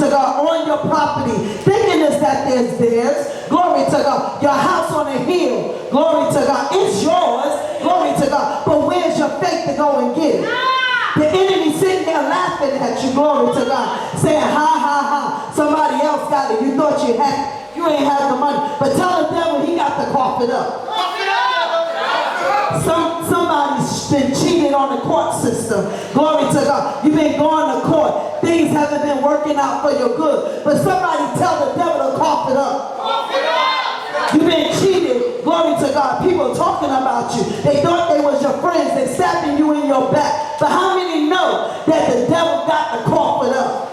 to God, on your property, thinking is that there's theirs. Glory to God. Your house on a hill. Glory to God. It's yours. Glory to God. But where's your faith to go and get it? The enemy sitting there laughing at you. Glory to God. Saying, ha, ha, ha. Somebody else got it. You thought you had it. You ain't had the money. But tell the devil he got to cough it up. Somebody's been cheated on the court system. Glory to God. You've been going to court. Things haven't been working out for your good. But somebody tell the devil to cough it up. You've been cheated. Glory to God. People talking about you. They thought they was your friends. They stabbing you in your back. But how many know that the devil got to cough it up?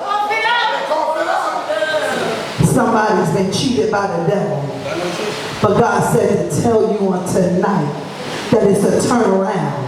Somebody's been cheated by the devil. But God said to tell you on tonight that it's a turnaround.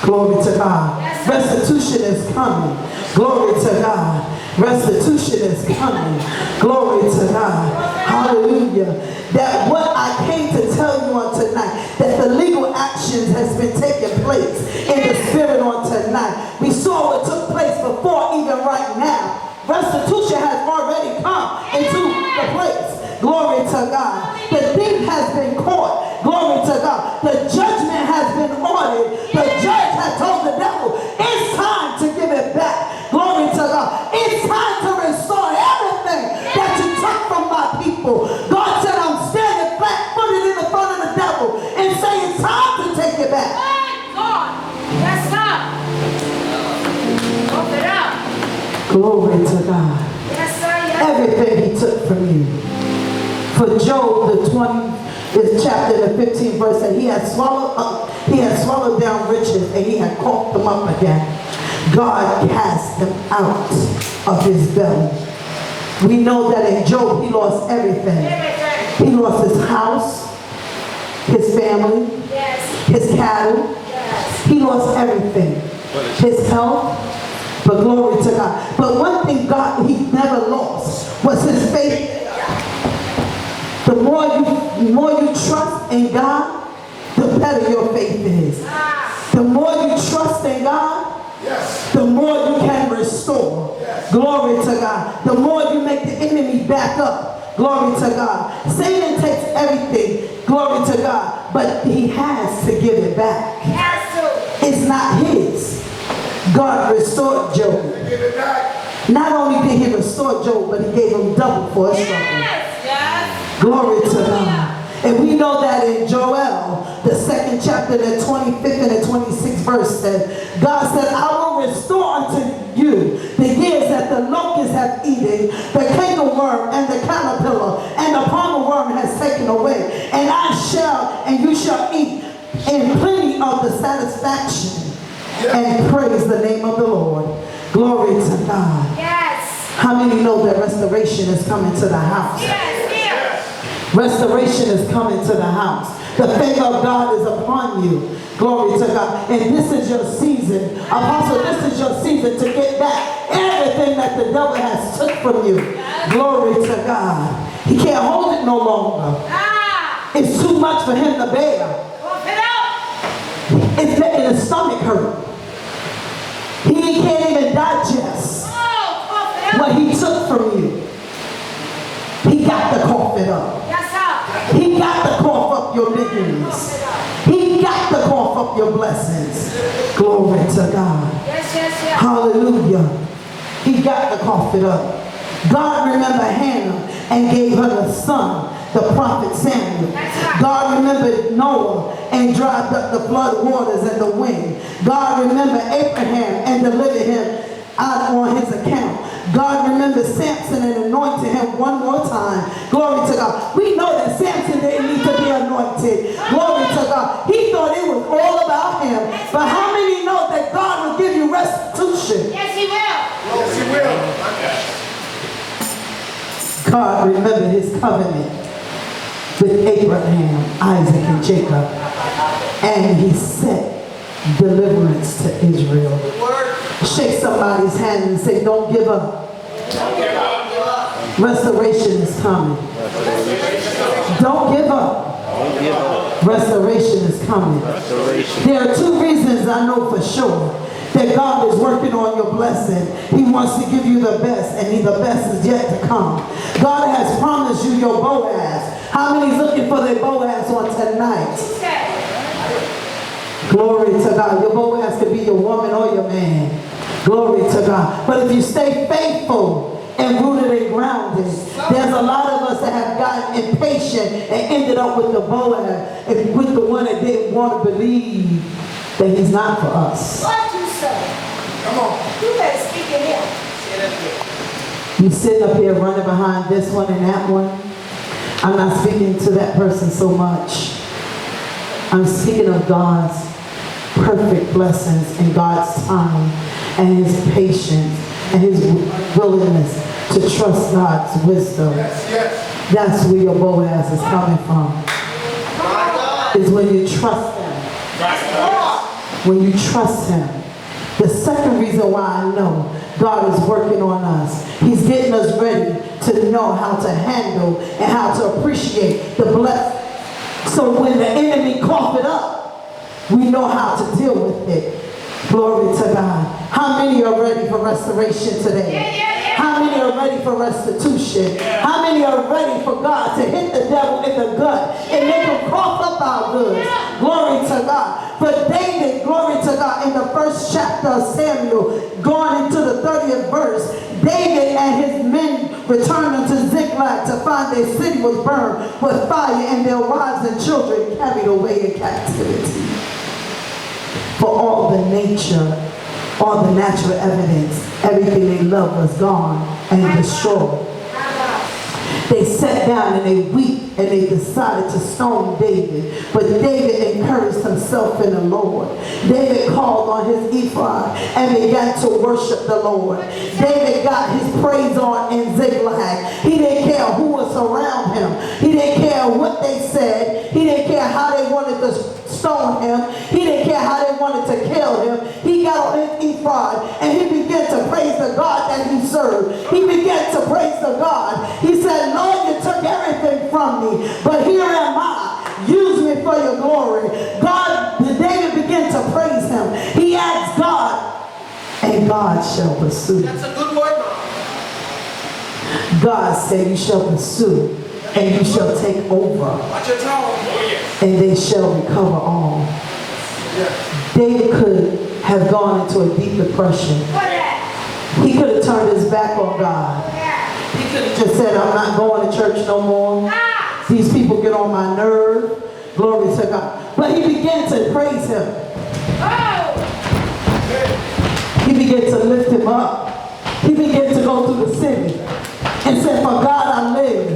Glory to God. Restitution is coming. Glory to God. Restitution is coming. Glory to God. Hallelujah. That what I came to tell you on tonight, that the legal actions has been taking place in the spirit on tonight. We saw what took place before, even right now. Restitution has already come into the place. Glory to God. The thief has been caught. Glory to God. The judgment has been ordered. The judge has told the devil, it's time to give it back. Glory to God. It's time to restore everything that you took from my people. God said, I'm standing flat-footed in the front of the devil and say it's time to take it back. God. Yes, sir. Open it up. Glory to God. Yes, sir. Yes. Everything he took from you. For Job, the 20th chapter, the 15th verse, that he had swallowed down riches and he had coughed them up again. God cast them out of his belly. We know that in Job he lost everything. He lost his house, his family, his cattle. He lost everything. His health. But glory to God. But one thing God, he never lost was his faith. The more you trust in God, the better your faith is. The more you trust in God, the more you can restore. Glory to God. The more you make the enemy back up. Glory to God. Satan takes everything. Glory to God. But he has to give it back. It's not his. God restored Job. Not only did he restore Job, but he gave him double for his trouble. Glory to God. And we know that in Joel, the 2nd chapter, the 25th and the 26th verse says, God said, I will restore unto you the years that the locusts have eaten, the cankerworm and the caterpillar, and the palmer worm has taken away. And and you shall eat in plenty of the satisfaction. And praise the name of the Lord. Glory to God. Yes. How many know that restoration is coming to the house? Restoration is coming to the house. The favor of God is upon you. Glory to God. And this is your season. Apostle, this is your season to get back everything that the devil has took from you. Glory to God. He can't hold it no longer. It's too much for him to bear. It's making his stomach hurt. He can't even digest what he took from you. He got to cough it up. He got to cough up your victories. He got to cough up your blessings. Glory to God. Hallelujah. He got to cough it up. God remembered Hannah and gave her the son, the prophet Samuel. God remembered Noah and dried up the flood waters and the wind. God remembered Abraham and delivered him out on his account. God remembered Samson and anointed him one more time. Glory to God. We know that Samson didn't need to be anointed. Glory to God. He thought it was all about him. But how many know that God will give you restitution? Yes, he will. Yes, he will. God remembered his covenant with Abraham, Isaac, and Jacob. And he sent deliverance to Israel. Shake somebody's hand and say, don't give up. Don't give up. Restoration is coming. Don't give up. Don't give up. Restoration is coming. Restoration. There are two reasons I know for sure that God is working on your blessing. He wants to give you the best, and the best is yet to come. God has promised you your Boaz. How many's looking for their Boaz on tonight? Glory to God. Your Boaz could be your woman or your man. Glory to God. But if you stay faithful and rooted and grounded, there's a lot of us that have gotten impatient and ended up with the Boaz and with the one that didn't want to believe that he's not for us. What you say? Come on. You better speak in here. Say that again. You sit up here running behind this one and that one. I'm not speaking to that person so much. I'm speaking of God's perfect blessings and God's time and his patience and his willingness to trust God's wisdom. Yes, yes. That's where your Boaz is coming from. My God. Is when you trust him. Right. When you trust him. The second reason why I know God is working on us, he's getting us ready to know how to handle and how to appreciate the blessing. So when the enemy cough it up, we know how to deal with it. Glory to God. How many are ready for restoration today? How many are ready for restitution? How many are ready for God to hit the devil in the gut and make him cough up our goods? Glory to God. But David, glory to God, in the first chapter of Samuel, going into the 30th verse, David and his men returned unto Ziklag to find their city was burned with fire and their wives and children carried away in captivity. For all the nature, all the natural evidence, everything they loved was gone and destroyed. They sat down and they wept and they decided to stone David. But David encouraged himself in the Lord. David called on his ephod and began to worship the Lord. David got his praise on in Ziklag. He didn't care who was around him. He didn't care what they said. He didn't care how they wanted to stone him. He didn't care how they wanted to kill him. He got on his ephod and he began to praise the God that he served. He began to praise the God. He said, Lord, you took everything from me, but here am I. Use me for your glory. God, David began to praise him. He asked God, and God shall pursue. That's a good word, Mom. God said, you shall pursue and you shall take over, Watch your tone. Oh, yes. and they shall recover all. Yes. David could have gone into a deep depression. He could have turned his back on God. He could have just said, I'm not going to church no more. These people get on my nerve. Glory to God. But he began to praise him. He began to lift him up. He began to go through the city and said, for God I live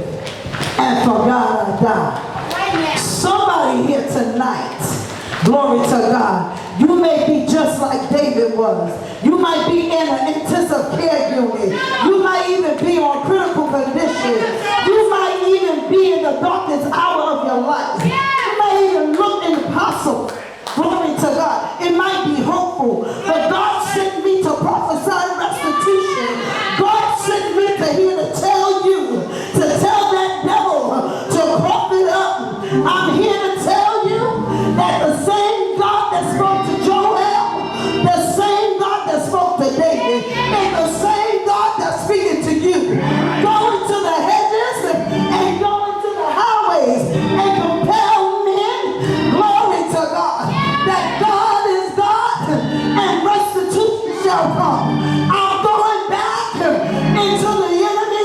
and for God I die. Somebody here tonight, glory to God, you may be just like David was. You might be in an intensive care unit. You might even be on critical condition. You might even be in the darkest hour of your life. You might even look impossible. Glory to God. It might be hopeful. But God sent me to prophesy restitution. God sent me to here to tell you, to tell that devil to cough it up. I'm here to tell you that the same God that spoke to Joel, the same God that spoke to David, and the same God that's speaking to you. Go into the hedges and go into the highways and compel men. Glory to God. That God is God and restitution shall come. I'm going back into the enemy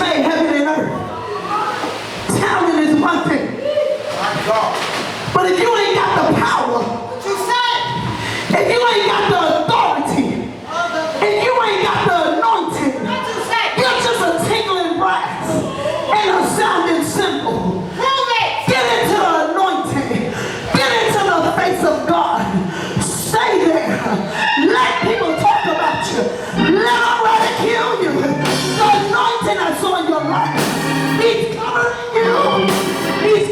made heaven and earth. Talent is one thing. My God. But if you ain't got the power, What you say? if you ain't got the authority, if you ain't got the anointing, What you say? you're just a tinkling brass and a sounding cymbal. Prove it. Get into the anointing. Get into the face of God. Stay there. Let people talk about you. Let them ridicule you. The anointing that's on your life. He's covering you. He's